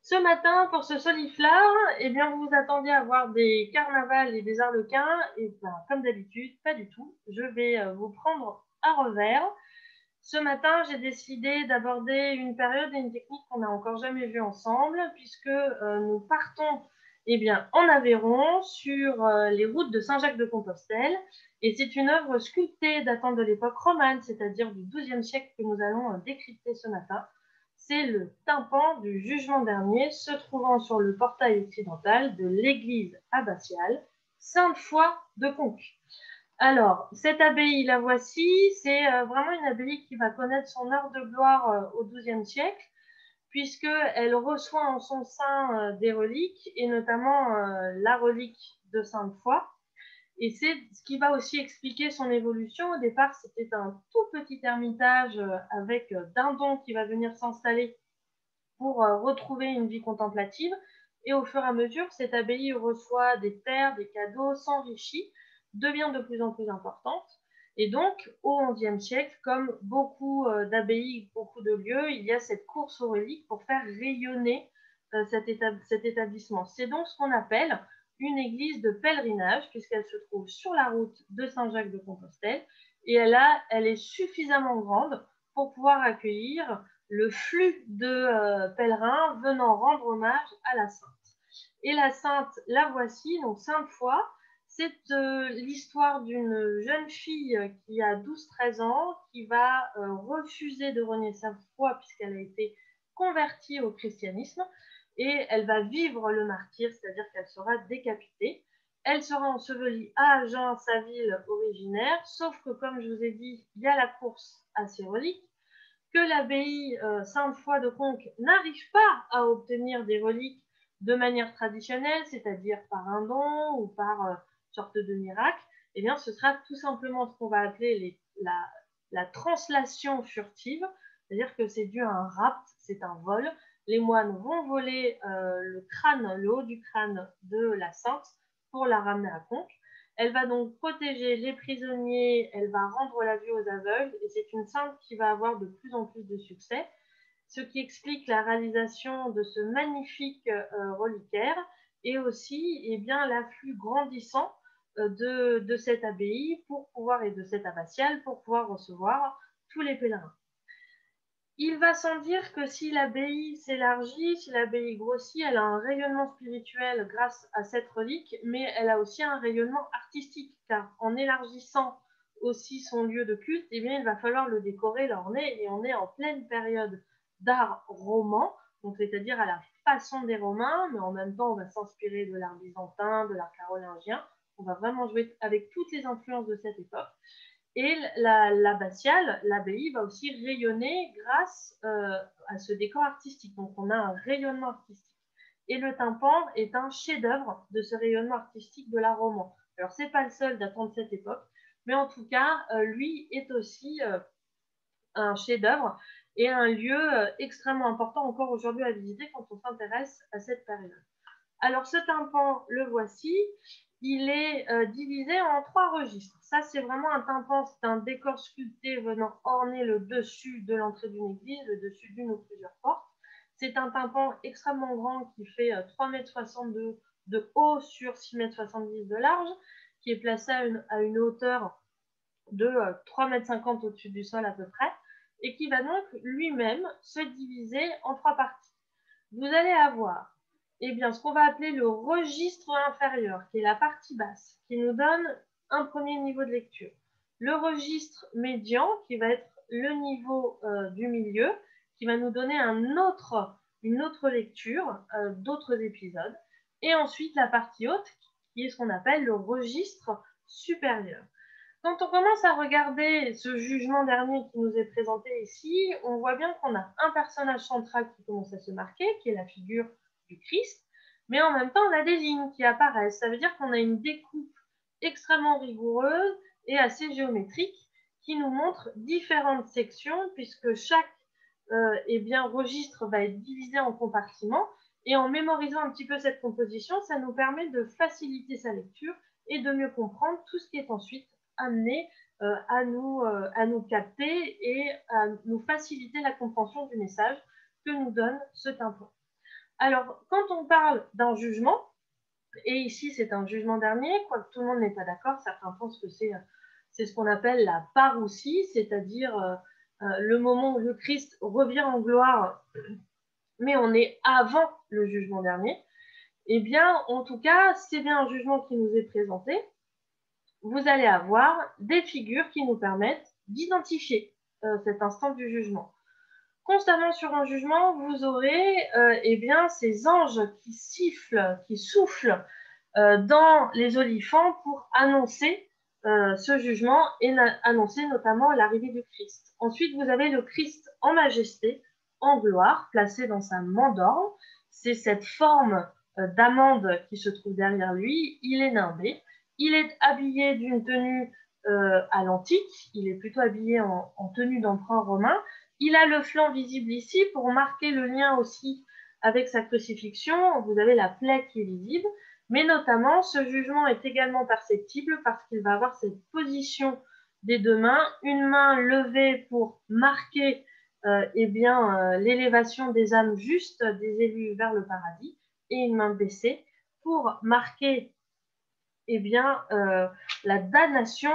Ce matin, pour ce soliflare, eh bien, vous vous attendiez à voir des carnavals et des arlequins, et ben, comme d'habitude, pas du tout. Je vais vous prendre à revers. Ce matin, j'ai décidé d'aborder une période et une technique qu'on n'a encore jamais vue ensemble, puisque nous partons eh bien, en Aveyron sur les routes de Saint-Jacques-de-Compostelle. Et c'est une œuvre sculptée datant de l'époque romane, c'est-à-dire du XIIe siècle, que nous allons décrypter ce matin. C'est le tympan du Jugement dernier, se trouvant sur le portail occidental de l'église abbatiale Sainte-Foy de Conques. Alors, cette abbaye, la voici, c'est vraiment une abbaye qui va connaître son heure de gloire au XIIe siècle, puisqu'elle reçoit en son sein des reliques, et notamment la relique de Sainte-Foy. Et c'est ce qui va aussi expliquer son évolution. Au départ, c'était un tout petit ermitage avec Dindon qui va venir s'installer pour retrouver une vie contemplative. Et au fur et à mesure, cette abbaye reçoit des terres, des cadeaux, s'enrichit, devient de plus en plus importante. Et donc, au XIe siècle, comme beaucoup d'abbayes, beaucoup de lieux, il y a cette course aux reliques pour faire rayonner cet établissement. C'est donc ce qu'on appelle une église de pèlerinage, puisqu'elle se trouve sur la route de Saint-Jacques-de-Compostelle, et elle est suffisamment grande pour pouvoir accueillir le flux de pèlerins venant rendre hommage à la Sainte. Et la Sainte, la voici, donc Sainte-Foy, c'est l'histoire d'une jeune fille qui a 12-13 ans, qui va refuser de renier sa foi puisqu'elle a été convertie au christianisme, et elle va vivre le martyre, c'est-à-dire qu'elle sera décapitée. Elle sera ensevelie à Agen, sa ville originaire, sauf que, comme je vous ai dit, il y a la course à ses reliques, que l'abbaye Sainte-Foy de Conques n'arrive pas à obtenir des reliques de manière traditionnelle, c'est-à-dire par un don ou par sorte de miracle, eh bien, ce sera tout simplement ce qu'on va appeler la translation furtive, c'est-à-dire que c'est dû à un rapt, c'est un vol. Les moines vont voler le crâne, le haut du crâne de la sainte pour la ramener à Conques. Elle va donc protéger les prisonniers, elle va rendre la vue aux aveugles, et c'est une sainte qui va avoir de plus en plus de succès, ce qui explique la réalisation de ce magnifique reliquaire, et aussi eh bien, l'afflux grandissant de cette abbaye pour pouvoir, et de cette abbatiale pour pouvoir recevoir tous les pèlerins. Il va sans dire que si l'abbaye s'élargit, si l'abbaye grossit, elle a un rayonnement spirituel grâce à cette relique, mais elle a aussi un rayonnement artistique, car en élargissant aussi son lieu de culte, eh bien, il va falloir le décorer, l'orner, et on est en pleine période d'art roman, donc c'est-à-dire à la façon des Romains, mais en même temps, on va s'inspirer de l'art byzantin, de l'art carolingien. On va vraiment jouer avec toutes les influences de cette époque. Et l'abbatiale, l'abbaye, va aussi rayonner grâce à ce décor artistique. Donc, on a un rayonnement artistique. Et le tympan est un chef-d'œuvre de ce rayonnement artistique de l'art roman. Alors, ce n'est pas le seul datant de cette époque, mais en tout cas, lui est aussi un chef-d'œuvre et un lieu extrêmement important encore aujourd'hui à visiter quand on s'intéresse à cette période. Alors, ce tympan, le voici. Il est divisé en 3 registres. Ça, c'est vraiment un tympan, c'est un décor sculpté venant orner le dessus de l'entrée d'une église, le dessus d'une ou plusieurs portes. C'est un tympan extrêmement grand qui fait 3,62 m de haut sur 6,70 m de large, qui est placé à une hauteur de 3,50 m au-dessus du sol à peu près, et qui va donc lui-même se diviser en 3 parties. Vous allez avoir eh bien, ce qu'on va appeler le registre inférieur, qui est la partie basse, qui nous donne un premier niveau de lecture. Le registre médian, qui va être le niveau du milieu, qui va nous donner une autre lecture d'autres épisodes. Et ensuite, la partie haute, qui est ce qu'on appelle le registre supérieur. Quand on commence à regarder ce jugement dernier qui nous est présenté ici, on voit bien qu'on a un personnage central qui commence à se marquer, qui est la figure du Christ, mais en même temps, on a des lignes qui apparaissent. Ça veut dire qu'on a une découpe extrêmement rigoureuse et assez géométrique qui nous montre différentes sections, puisque chaque eh bien, registre va être divisé en compartiments, et en mémorisant un petit peu cette composition, ça nous permet de faciliter sa lecture et de mieux comprendre tout ce qui est ensuite amené à nous capter et à nous faciliter la compréhension du message que nous donne ce tympan. Alors, quand on parle d'un jugement, et ici c'est un jugement dernier, quoique tout le monde n'est pas d'accord, certains pensent que c'est ce qu'on appelle la parousie, c'est-à-dire le moment où le Christ revient en gloire, mais on est avant le jugement dernier. Eh bien, en tout cas, c'est bien un jugement qui nous est présenté. Vous allez avoir des figures qui nous permettent d'identifier cet instant du jugement. Constamment sur un jugement, vous aurez eh bien, ces anges qui sifflent, qui soufflent dans les olifants pour annoncer ce jugement et annoncer notamment l'arrivée du Christ. Ensuite, vous avez le Christ en majesté, en gloire, placé dans sa mandorle. C'est cette forme d'amande qui se trouve derrière lui. Il est nimbé. Il est habillé d'une tenue à l'antique. Il est plutôt habillé en tenue d'empereur romain. Il a le flanc visible ici pour marquer le lien aussi avec sa crucifixion. Vous avez la plaie qui est visible. Mais notamment, ce jugement est également perceptible parce qu'il va avoir cette position des deux mains, une main levée pour marquer l'élévation des âmes justes des élus vers le paradis, et une main baissée pour marquer la damnation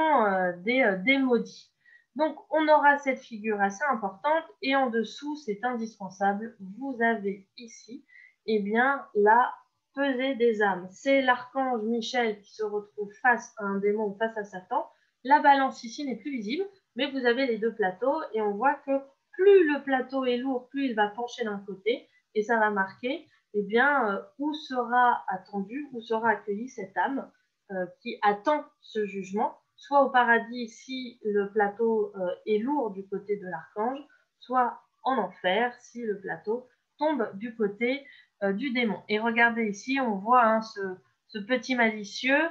des maudits. Donc, on aura cette figure assez importante, et en dessous, c'est indispensable, vous avez ici la pesée des âmes. C'est l'archange Michel qui se retrouve face à un démon, face à Satan. La balance ici n'est plus visible, mais vous avez les deux plateaux, et on voit que plus le plateau est lourd, plus il va pencher d'un côté, et ça va marquer où sera attendu, où sera accueillie cette âme qui attend ce jugement, soit au paradis si le plateau est lourd du côté de l'archange, soit en enfer si le plateau tombe du côté du démon. Et regardez ici, on voit ce petit malicieux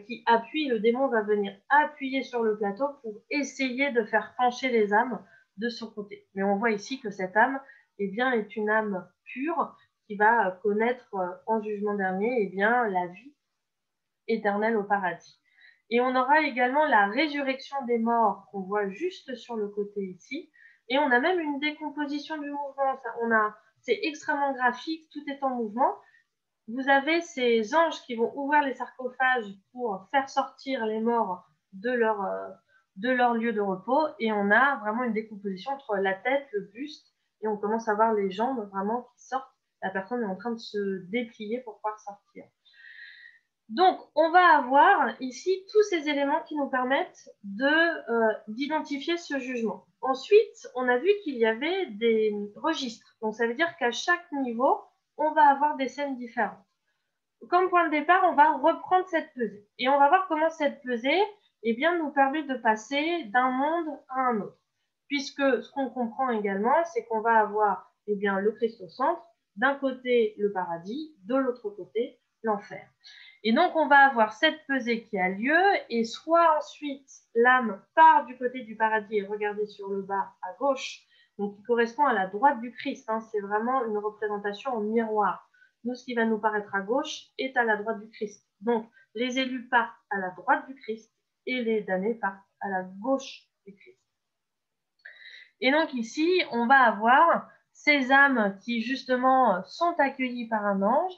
qui appuie, le démon va venir appuyer sur le plateau pour essayer de faire pencher les âmes de son côté. Mais on voit ici que cette âme est une âme pure qui va connaître en jugement dernier la vie éternelle au paradis. Et on aura également la résurrection des morts qu'on voit juste sur le côté ici. Et on a même une décomposition du mouvement. C'est extrêmement graphique, tout est en mouvement. Vous avez ces anges qui vont ouvrir les sarcophages pour faire sortir les morts de leur lieu de repos. Et on a vraiment une décomposition entre la tête, le buste, et on commence à voir les jambes vraiment qui sortent. La personne est en train de se déplier pour pouvoir sortir. Donc, on va avoir ici tous ces éléments qui nous permettent d'identifier ce jugement. Ensuite, on a vu qu'il y avait des registres. Donc, ça veut dire qu'à chaque niveau, on va avoir des scènes différentes. Comme point de départ, on va reprendre cette pesée. Et on va voir comment cette pesée nous permet de passer d'un monde à un autre. Puisque ce qu'on comprend également, c'est qu'on va avoir le Christ au centre, d'un côté le paradis, de l'autre côté l'enfer. Et donc, on va avoir cette pesée qui a lieu, et soit ensuite l'âme part du côté du paradis, et regardez sur le bas à gauche, donc qui correspond à la droite du Christ. C'est vraiment une représentation en miroir. Nous, ce qui va nous paraître à gauche est à la droite du Christ. Donc, les élus partent à la droite du Christ et les damnés partent à la gauche du Christ. Et donc ici, on va avoir ces âmes qui justement sont accueillies par un ange,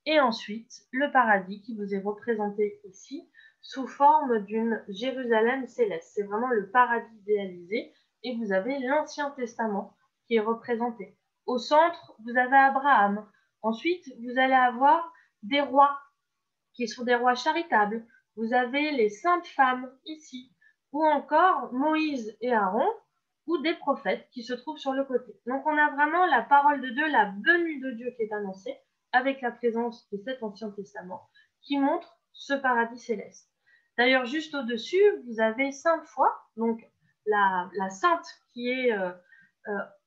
et ensuite le paradis qui vous est représenté ici sous forme d'une Jérusalem céleste. C'est vraiment le paradis idéalisé, et vous avez l'Ancien Testament qui est représenté. Au centre, vous avez Abraham. Ensuite, vous allez avoir des rois qui sont des rois charitables. Vous avez les saintes femmes ici, ou encore Moïse et Aaron, ou des prophètes qui se trouvent sur le côté. Donc on a vraiment la parole de Dieu, la venue de Dieu qui est annoncée, avec la présence de cet Ancien Testament, qui montre ce paradis céleste. D'ailleurs, juste au-dessus, vous avez Sainte Foi, donc la sainte qui est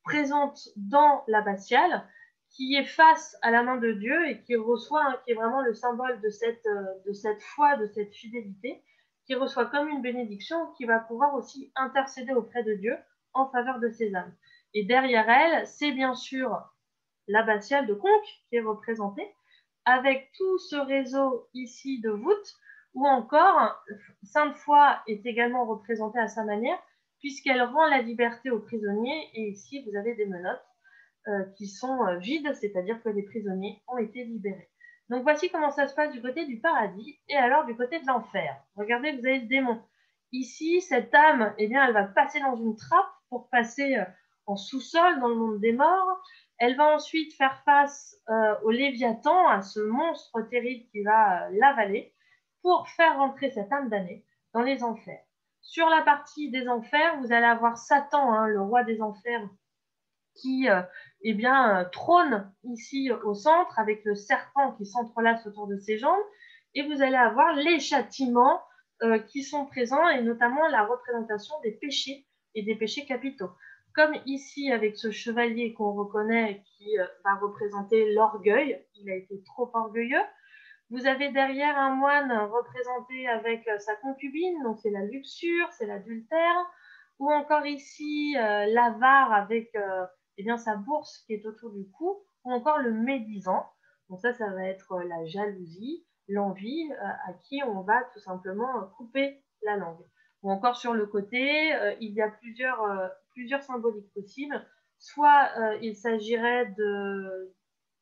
présente dans l'abbatiale, qui est face à la main de Dieu et qui reçoit, qui est vraiment le symbole de cette foi, de cette fidélité, qui reçoit comme une bénédiction, qui va pouvoir aussi intercéder auprès de Dieu en faveur de ses âmes. Et derrière elle, c'est bien sûr l'abbatiale de Conques qui est représentée, avec tout ce réseau ici de voûtes, ou encore Sainte Foi est également représentée à sa manière, puisqu'elle rend la liberté aux prisonniers, et ici vous avez des menottes qui sont vides, c'est-à-dire que les prisonniers ont été libérés. Donc voici comment ça se passe du côté du paradis et alors du côté de l'enfer. Regardez, vous avez le démon. Ici, cette âme, eh bien, elle va passer dans une trappe pour passer en sous-sol dans le monde des morts. Elle va ensuite faire face au Léviathan, à ce monstre terrible qui va l'avaler, pour faire rentrer cette âme damnée dans les enfers. Sur la partie des enfers, vous allez avoir Satan, hein, le roi des enfers, qui eh bien, trône ici au centre avec le serpent qui s'entrelace autour de ses jambes. Et vous allez avoir les châtiments qui sont présents et notamment la représentation des péchés et des péchés capitaux. Comme ici avec ce chevalier qu'on reconnaît qui va représenter l'orgueil, il a été trop orgueilleux. Vous avez derrière un moine représenté avec sa concubine, donc c'est la luxure, c'est l'adultère, ou encore ici l'avare avec eh bien, sa bourse qui est autour du cou, ou encore le médisant. Donc ça va être la jalousie, l'envie, à qui on va tout simplement couper la langue. Ou encore sur le côté, il y a plusieurs symboliques possibles. Soit il s'agirait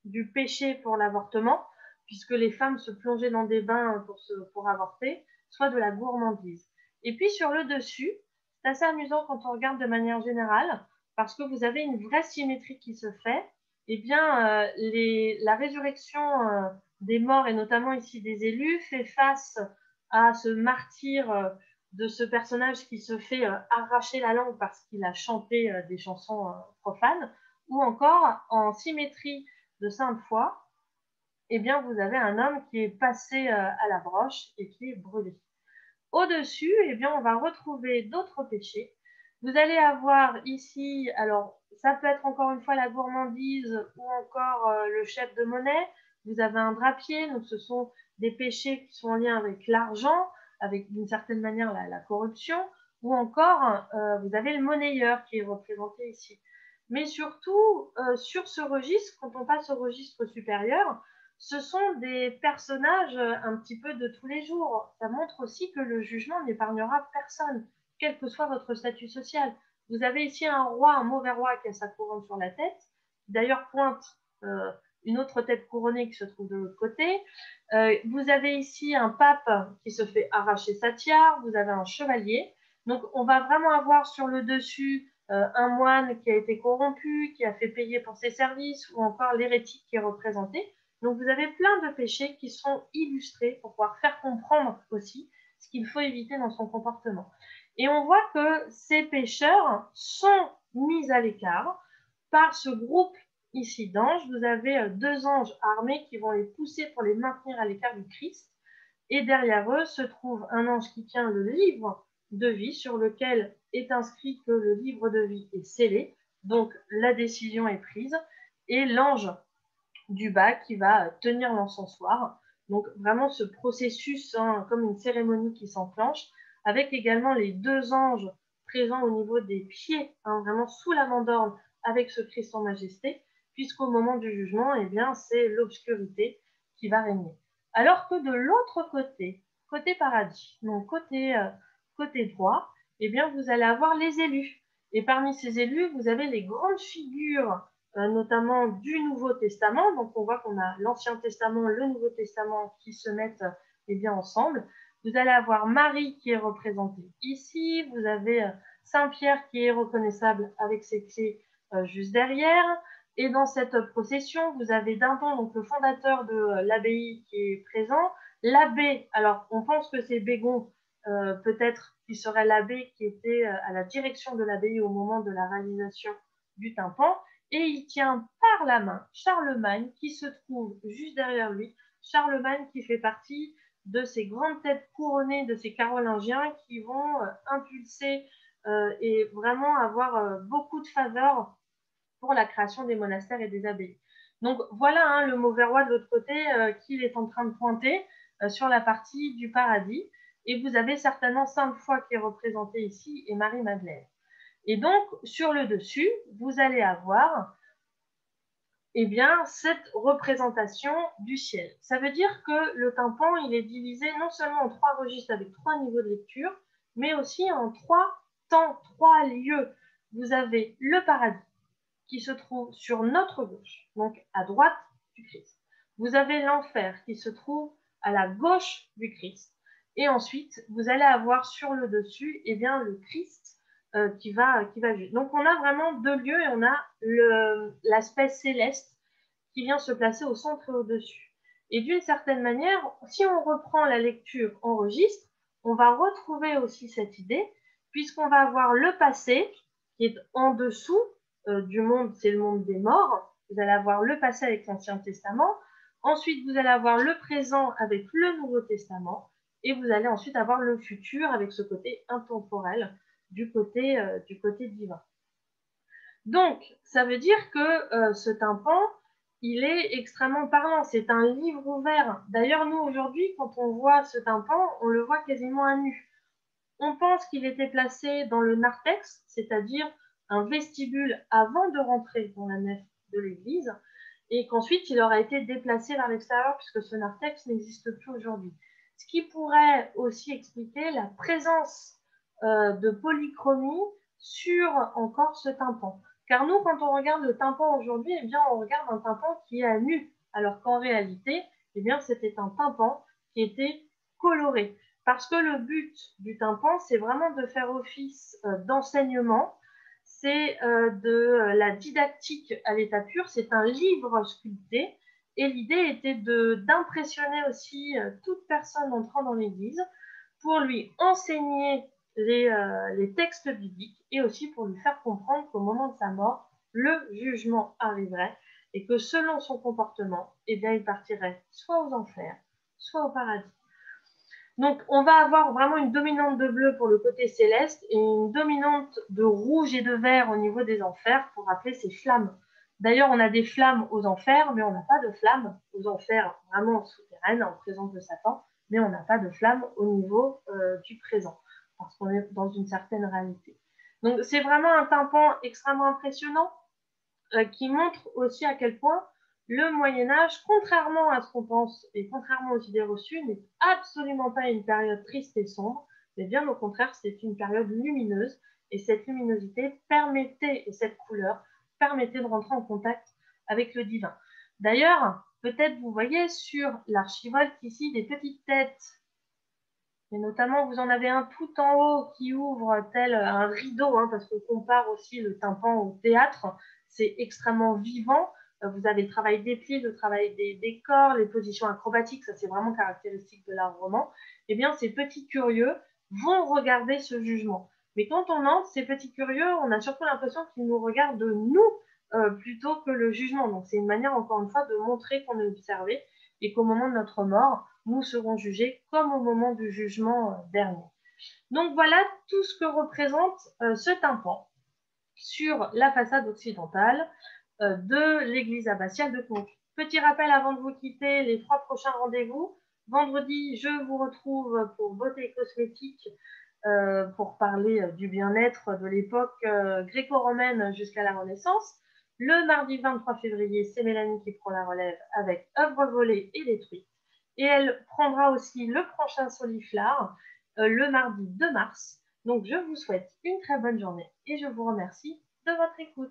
du péché pour l'avortement, puisque les femmes se plongeaient dans des bains pour avorter, soit de la gourmandise. Et puis sur le dessus, c'est assez amusant quand on regarde de manière générale, parce que vous avez une vraie symétrie qui se fait. Eh bien, la résurrection des morts, et notamment ici des élus, fait face à ce martyre de ce personnage qui se fait arracher la langue parce qu'il a chanté des chansons profanes, ou encore en symétrie de sainte foi, eh bien, vous avez un homme qui est passé à la broche et qui est brûlé. Au-dessus, eh bien, on va retrouver d'autres péchés. Vous allez avoir ici, alors, ça peut être encore une fois la gourmandise ou encore le chef de monnaie. Vous avez un drapier, donc ce sont des péchés qui sont en lien avec l'argent, avec d'une certaine manière la corruption, ou encore vous avez le monnayeur qui est représenté ici. Mais surtout, sur ce registre, quand on passe au registre supérieur, ce sont des personnages un petit peu de tous les jours. Ça montre aussi que le jugement n'épargnera personne, quel que soit votre statut social. Vous avez ici un roi, un mauvais roi qui a sa couronne sur la tête, qui d'ailleurs pointe une autre tête couronnée qui se trouve de l'autre côté. Vous avez ici un pape qui se fait arracher sa tiare, vous avez un chevalier. Donc on va vraiment avoir sur le dessus un moine qui a été corrompu, qui a fait payer pour ses services, ou encore l'hérétique qui est représenté. Donc vous avez plein de péchés qui sont illustrés pour pouvoir faire comprendre aussi ce qu'il faut éviter dans son comportement. Et on voit que ces pécheurs sont mis à l'écart par ce groupe ici d'anges. Vous avez deux anges armés qui vont les pousser pour les maintenir à l'écart du Christ. Et derrière eux se trouve un ange qui tient le livre de vie sur lequel est inscrit que le livre de vie est scellé. Donc la décision est prise. Et l'ange du bas qui va tenir l'encensoir. Donc vraiment ce processus, hein, comme une cérémonie qui s'enclenche, avec également les deux anges présents au niveau des pieds, hein, vraiment sous la mandorle avec ce Christ en majesté, puisqu'au moment du jugement, eh bien, c'est l'obscurité qui va régner. Alors que de l'autre côté, côté paradis, donc côté droit, eh bien, vous allez avoir les élus. Et parmi ces élus, vous avez les grandes figures notamment du Nouveau Testament. Donc on voit qu'on a l'Ancien Testament, le Nouveau Testament qui se mettent eh bien, ensemble. Vous allez avoir Marie qui est représentée ici. Vous avez Saint-Pierre qui est reconnaissable avec ses clés juste derrière. Et dans cette procession, vous avez Dindon, donc le fondateur de l'abbaye qui est présent. L'abbé, alors on pense que c'est Bégon, peut-être qui serait l'abbé qui était à la direction de l'abbaye au moment de la réalisation du tympan. Et il tient par la main Charlemagne qui se trouve juste derrière lui. Charlemagne qui fait partie de ces grandes têtes couronnées de ces Carolingiens qui vont impulser et vraiment avoir beaucoup de faveurs pour la création des monastères et des abbayes. Donc voilà hein, le mauvais roi de l'autre côté qu'il est en train de pointer sur la partie du paradis. Et vous avez certainement Sainte Foy qui est représentée ici et Marie-Madeleine. Et donc, sur le dessus, vous allez avoir eh bien, cette représentation du ciel. Ça veut dire que le tympan, il est divisé non seulement en trois registres avec trois niveaux de lecture, mais aussi en trois temps, trois lieux. Vous avez le paradis, qui se trouve sur notre gauche, donc à droite du Christ. Vous avez l'enfer qui se trouve à la gauche du Christ. Et ensuite, vous allez avoir sur le dessus, eh bien, le Christ qui va juger. Donc, on a vraiment deux lieux et on a l'aspect céleste qui vient se placer au centre et au-dessus. Et d'une certaine manière, si on reprend la lecture en registre, on va retrouver aussi cette idée, puisqu'on va avoir le passé qui est en dessous du monde, c'est le monde des morts. Vous allez avoir le passé avec l'Ancien Testament. Ensuite, vous allez avoir le présent avec le Nouveau Testament. Et vous allez ensuite avoir le futur avec ce côté intemporel du côté divin. Donc, ça veut dire que ce tympan, il est extrêmement parlant. C'est un livre ouvert. D'ailleurs, nous, aujourd'hui, quand on voit ce tympan, on le voit quasiment à nu. On pense qu'il était placé dans le narthex, c'est-à-dire un vestibule avant de rentrer dans la nef de l'église, et qu'ensuite il aurait été déplacé vers l'extérieur puisque ce narthex n'existe plus aujourd'hui. Ce qui pourrait aussi expliquer la présence de polychromie sur encore ce tympan. Car nous, quand on regarde le tympan aujourd'hui, eh bien, on regarde un tympan qui est à nu, alors qu'en réalité, eh bien, c'était un tympan qui était coloré. Parce que le but du tympan, c'est vraiment de faire office d'enseignement, c'est de la didactique à l'état pur, c'est un livre sculpté, et l'idée était d'impressionner aussi toute personne entrant dans l'église pour lui enseigner les textes bibliques et aussi pour lui faire comprendre qu'au moment de sa mort, le jugement arriverait et que selon son comportement, eh bien, il partirait soit aux enfers, soit au paradis. Donc, on va avoir vraiment une dominante de bleu pour le côté céleste et une dominante de rouge et de vert au niveau des enfers pour rappeler ces flammes. D'ailleurs, on a des flammes aux enfers, mais on n'a pas de flammes aux enfers vraiment souterraines en présence de Satan, mais on n'a pas de flammes au niveau du présent, parce qu'on est dans une certaine réalité. Donc, c'est vraiment un tympan extrêmement impressionnant qui montre aussi à quel point le Moyen-Âge, contrairement à ce qu'on pense et contrairement aux idées reçues, n'est absolument pas une période triste et sombre, mais bien au contraire, c'est une période lumineuse et cette luminosité permettait, et cette couleur permettait de rentrer en contact avec le divin. D'ailleurs, peut-être vous voyez sur l'archivolte ici des petites têtes, et notamment vous en avez un tout en haut qui ouvre tel un rideau, hein, parce qu'on compare aussi le tympan au théâtre, c'est extrêmement vivant. Vous avez le travail des plis, le travail des décors, les positions acrobatiques, ça c'est vraiment caractéristique de l'art roman. Eh bien, ces petits curieux vont regarder ce jugement. Mais quand on entre, ces petits curieux, on a surtout l'impression qu'ils nous regardent nous plutôt que le jugement. Donc c'est une manière, encore une fois, de montrer qu'on est observé et qu'au moment de notre mort, nous serons jugés comme au moment du jugement dernier. Donc voilà tout ce que représente ce tympan sur la façade occidentale de l'église abbatiale de Conques. Petit rappel avant de vous quitter, les 3 prochains rendez-vous. Vendredi, je vous retrouve pour Beauté et Cosmétique pour parler du bien-être de l'époque gréco-romaine jusqu'à la Renaissance. Le mardi 23 février, c'est Mélanie qui prend la relève avec Œuvres volées et détruites. Et elle prendra aussi le prochain Soliflare le mardi 2 mars. Donc, je vous souhaite une très bonne journée et je vous remercie de votre écoute.